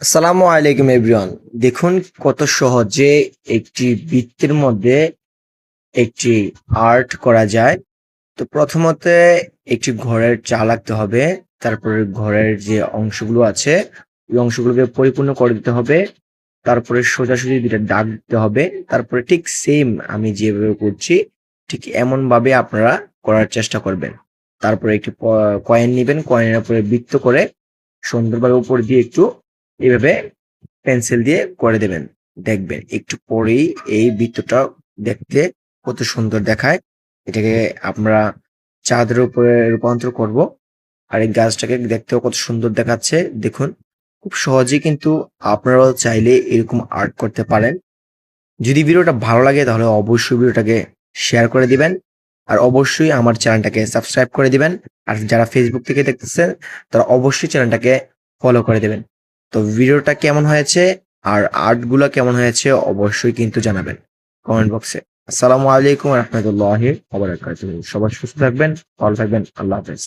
আসসালামু আলাইকুম এভরিওয়ান। দেখুন কত সহজে একটি বৃত্তের মধ্যে একটি আর্ট করা যায়। তো প্রথমত একটি ঘরের চাল আঁকতে হবে। তারপরে ঘরের যে অংশগুলো আছে ওই অংশগুলোকে পরিপূর্ণ করে দিতে হবে। তারপরে সোজাসুজি দুটা দাগ দিতে হবে। তারপরে ঠিক সেম আমি যেভাবে করছি ঠিক এমন ভাবে আপনারা করার চেষ্টা করবেন। তারপরে একটি কয়েন নিবেন, কয়েনের উপরে বৃত্ত করে সুন্দরভাবে উপর দিয়ে একটু এভাবে পেন্সিল দিয়ে করে দেবেন। দেখবেন একটু পরেই এই বৃত্তটা দেখতে কত সুন্দর দেখায়। এটাকে আমরা চাঁদের উপরে রূপান্তর করব। আর এই গাছটাকে দেখতেও কত সুন্দর দেখাচ্ছে। দেখুন খুব সহজেই কিন্তু আপনারাও চাইলে এরকম আর্ট করতে পারেন। যদি ভিডিওটা ভালো লাগে তাহলে অবশ্যই ভিডিওটাকে শেয়ার করে দিবেন। আর অবশ্যই আমার চ্যানেলটাকে সাবস্ক্রাইব করে দিবেন। আর যারা ফেসবুক থেকে দেখতেছেন তারা অবশ্যই চ্যানেলটাকে ফলো করে দেবেন। তো ভিডিওটা কেমন হয়েছে আর আর্টগুলো কেমন হয়েছে অবশ্যই কিন্তু জানাবেন কমেন্ট বক্সে। আসসালামু আলাইকুম রহমতুল্লাহি ওয়া বারাকাতুহু। সবাই সুস্থ থাকবেন, ভালো থাকবেন। আল্লাহ হাফেজ।